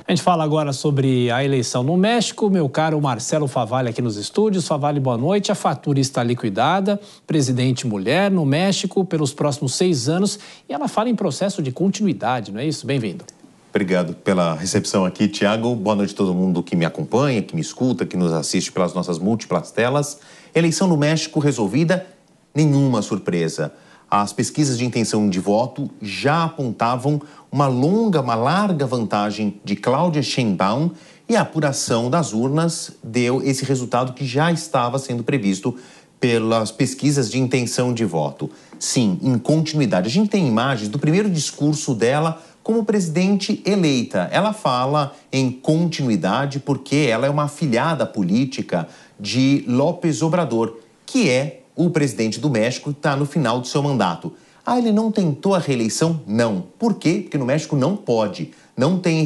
A gente fala agora sobre a eleição no México. Meu caro Marcelo Favalli aqui nos estúdios. Favalli, boa noite. A fatura está liquidada. Presidente mulher no México pelos próximos 6 anos. E ela fala em processo de continuidade, não é isso? Bem-vindo. Obrigado pela recepção aqui, Tiago. Boa noite a todo mundo que me acompanha, que me escuta, que nos assiste pelas nossas múltiplas telas. Eleição no México resolvida, nenhuma surpresa. As pesquisas de intenção de voto já apontavam uma larga vantagem de Claudia Sheinbaum e a apuração das urnas deu esse resultado que já estava sendo previsto pelas pesquisas de intenção de voto. Sim, em continuidade. A gente tem imagens do primeiro discurso dela como presidente eleita. Ela fala em continuidade porque ela é uma afiliada política de López Obrador, que é o presidente do México, está no final do seu mandato. Ah, ele não tentou a reeleição? Não. Por quê? Porque no México não pode, não tem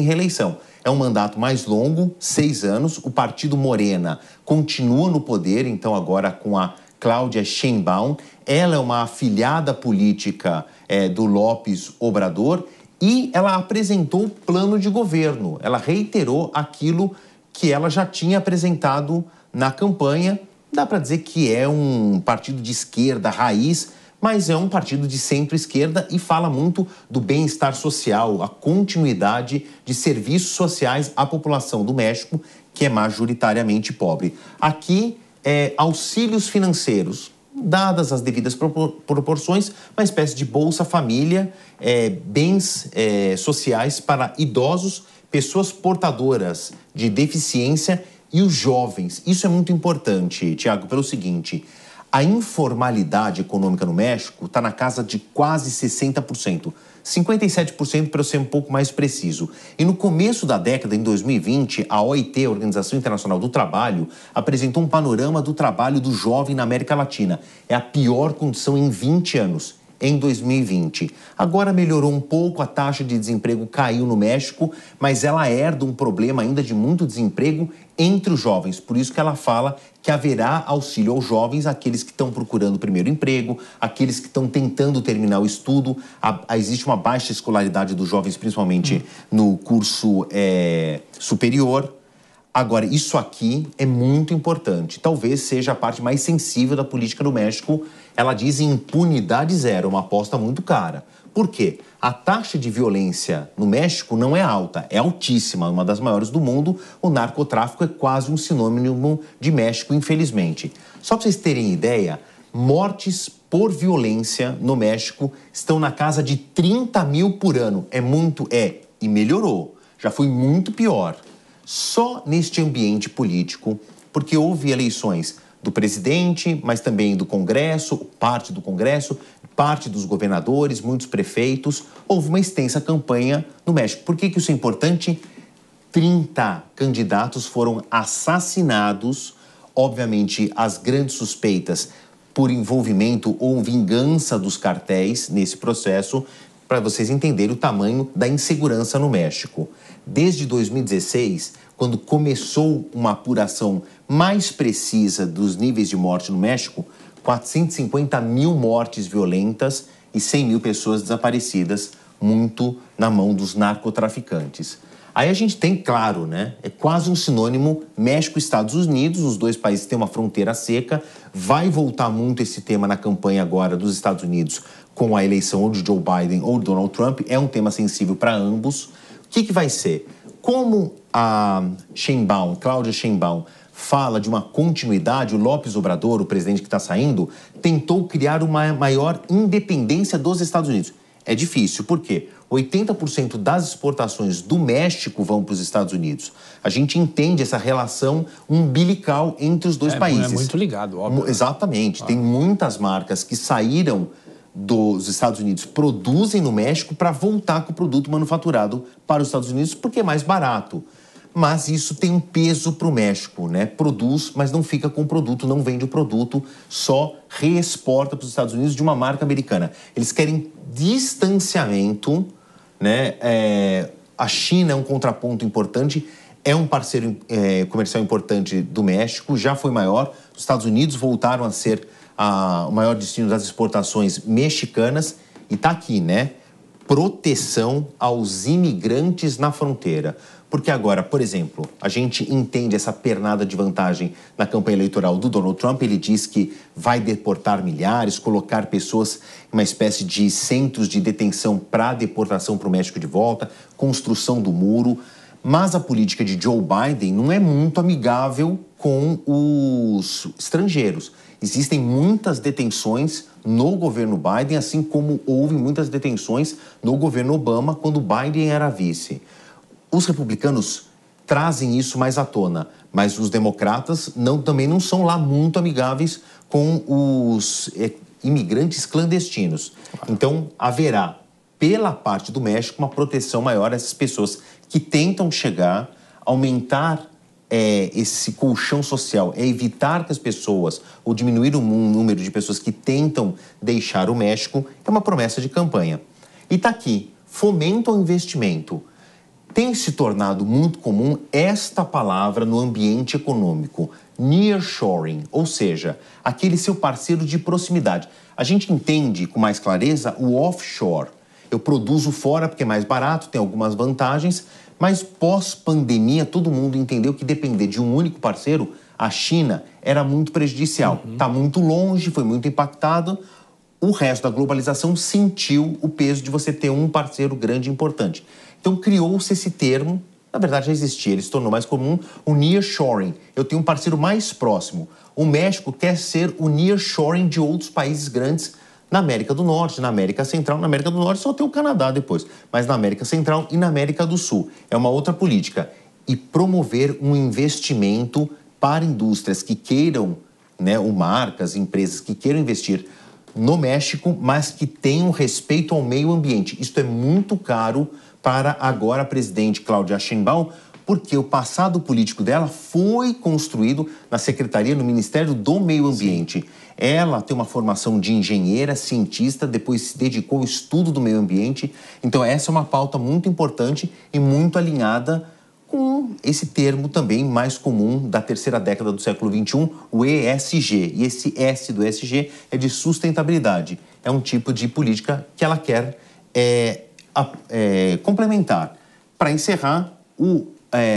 reeleição. É um mandato mais longo, 6 anos. O partido Morena continua no poder, então agora com a Claudia Sheinbaum. Ela é uma afiliada política do López Obrador e ela apresentou o plano de governo. Ela reiterou aquilo que ela já tinha apresentado na campanha. Dá para dizer que é um partido de esquerda raiz, mas é um partido de centro-esquerda e fala muito do bem-estar social, a continuidade de serviços sociais à população do México, que é majoritariamente pobre. Aqui, auxílios financeiros, dadas as devidas proporções, uma espécie de Bolsa Família, bens sociais para idosos, pessoas portadoras de deficiência e os jovens. Isso é muito importante, Tiago, pelo seguinte: a informalidade econômica no México está na casa de quase 60%. 57% para eu ser um pouco mais preciso. E no começo da década, em 2020, a OIT, a Organização Internacional do Trabalho, apresentou um panorama do trabalho do jovem na América Latina. É a pior condição em 20 anos. Em 2020. Agora melhorou um pouco, a taxa de desemprego caiu no México, mas ela herda um problema ainda de muito desemprego entre os jovens. Por isso que ela fala que haverá auxílio aos jovens, aqueles que estão procurando o primeiro emprego, aqueles que estão tentando terminar o estudo. Existe uma baixa escolaridade dos jovens, principalmente no curso superior. Agora, isso aqui é muito importante. Talvez seja a parte mais sensível da política do México. Ela diz impunidade zero, uma aposta muito cara. Por quê? A taxa de violência no México não é alta, é altíssima, uma das maiores do mundo. O narcotráfico é quase um sinônimo de México, infelizmente. Só para vocês terem ideia, mortes por violência no México estão na casa de 30 mil por ano. E melhorou. Já foi muito pior. Só neste ambiente político, porque houve eleições do presidente, mas também do Congresso, parte do Congresso, parte dos governadores, muitos prefeitos. Houve uma extensa campanha no México. Por que isso é importante? 30 candidatos foram assassinados. Obviamente, as grandes suspeitas por envolvimento ou vingança dos cartéis nesse processo, para vocês entenderem o tamanho da insegurança no México. Desde 2016, quando começou uma apuração mais precisa dos níveis de morte no México, 450 mil mortes violentas e 100 mil pessoas desaparecidas, muito na mão dos narcotraficantes. Aí a gente tem, claro, né? É quase um sinônimo México e Estados Unidos, os dois países têm uma fronteira seca. Vai voltar muito esse tema na campanha agora dos Estados Unidos com a eleição ou de Joe Biden ou de Donald Trump. É um tema sensível para ambos. O que vai ser? Como a Sheinbaum, Claudia Sheinbaum, fala de uma continuidade, o López Obrador, o presidente que está saindo, tentou criar uma maior independência dos Estados Unidos. É difícil, por quê? 80% das exportações do México vão para os Estados Unidos. A gente entende essa relação umbilical entre os dois países. É muito ligado, óbvio. Exatamente. Tem muitas marcas que saíram dos Estados Unidos, produzem no México para voltar com o produto manufaturado para os Estados Unidos porque é mais barato. Mas isso tem um peso para o México, né? Produz, mas não fica com o produto, não vende o produto, só reexporta para os Estados Unidos de uma marca americana. Eles querem distanciamento, né? A China é um contraponto importante, é um parceiro comercial importante do México, já foi maior. Os Estados Unidos voltaram a ser o maior destino das exportações mexicanas e está aqui, né? proteção aos imigrantes na fronteira. Porque agora, por exemplo, a gente entende essa pernada de vantagem na campanha eleitoral do Donald Trump. Ele diz que vai deportar milhares, colocar pessoas em uma espécie de centros de detenção para deportação para o México de volta, construção do muro. Mas a política de Joe Biden não é muito amigável com os estrangeiros. Existem muitas detenções no governo Biden, assim como houve muitas detenções no governo Obama, quando Biden era vice. Os republicanos trazem isso mais à tona, mas os democratas também não são lá muito amigáveis com os imigrantes clandestinos. Então, haverá, pela parte do México, uma proteção maior a essas pessoas que tentam chegar, aumentar esse colchão social, evitar que as pessoas, ou diminuir o número de pessoas que tentam deixar o México, é uma promessa de campanha. E está aqui, fomento ao investimento. Tem se tornado muito comum esta palavra no ambiente econômico, nearshoring, ou seja, aquele seu parceiro de proximidade. A gente entende com mais clareza o offshore. Eu produzo fora porque é mais barato, tem algumas vantagens, mas pós-pandemia todo mundo entendeu que depender de um único parceiro, a China, era muito prejudicial. Está muito longe, foi muito impactado. O resto da globalização sentiu o peso de você ter um parceiro grande e importante. Então criou-se esse termo, na verdade já existia, ele se tornou mais comum, o nearshoring. Eu tenho um parceiro mais próximo. O México quer ser o nearshoring de outros países grandes na América do Norte, na América Central. Na América do Norte só tem o Canadá depois, mas na América Central e na América do Sul. É uma outra política. E promover um investimento para indústrias que queiram, ou marcas, empresas que queiram investir no México, mas que tenham respeito ao meio ambiente. Isto é muito caro para agora a presidente Claudia Sheinbaum, porque o passado político dela foi construído na Secretaria, no Ministério do Meio Ambiente. Sim. Ela tem uma formação de engenheira, cientista, depois se dedicou ao estudo do meio ambiente. Então essa é uma pauta muito importante e muito alinhada com esse termo também mais comum da terceira década do século XXI, o ESG. E esse S do ESG é de sustentabilidade. É um tipo de política que ela quer complementar. Para encerrar, o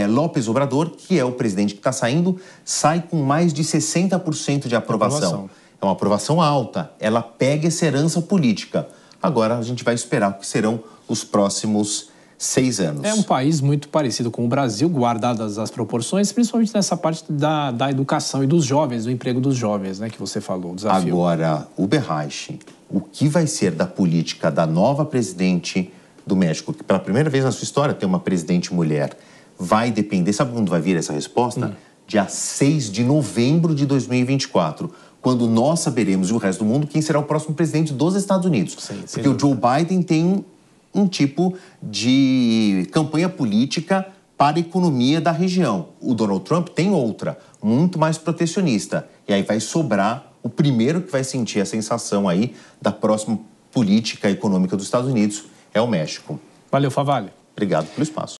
López Obrador, que é o presidente que está saindo, sai com mais de 60% de aprovação. É uma aprovação alta. Ela pega essa herança política. Agora a gente vai esperar o que serão os próximos 6 anos. É um país muito parecido com o Brasil, guardadas as proporções, principalmente nessa parte da educação e dos jovens, do emprego dos jovens, que você falou, o desafio. Agora, Uberreich, o que vai ser da política da nova presidente do México, que pela primeira vez na sua história tem uma presidente mulher, vai depender, sabe quando vai vir essa resposta? Dia 6 de novembro de 2024, quando nós saberemos, e o resto do mundo, quem será o próximo presidente dos Estados Unidos. Sim, porque o Joe Biden tem um tipo de campanha política para a economia da região. O Donald Trump tem outra, muito mais protecionista. E aí vai sobrar o primeiro que vai sentir a sensação aí da próxima política econômica dos Estados Unidos, é o México. Valeu, Favalli. Obrigado pelo espaço.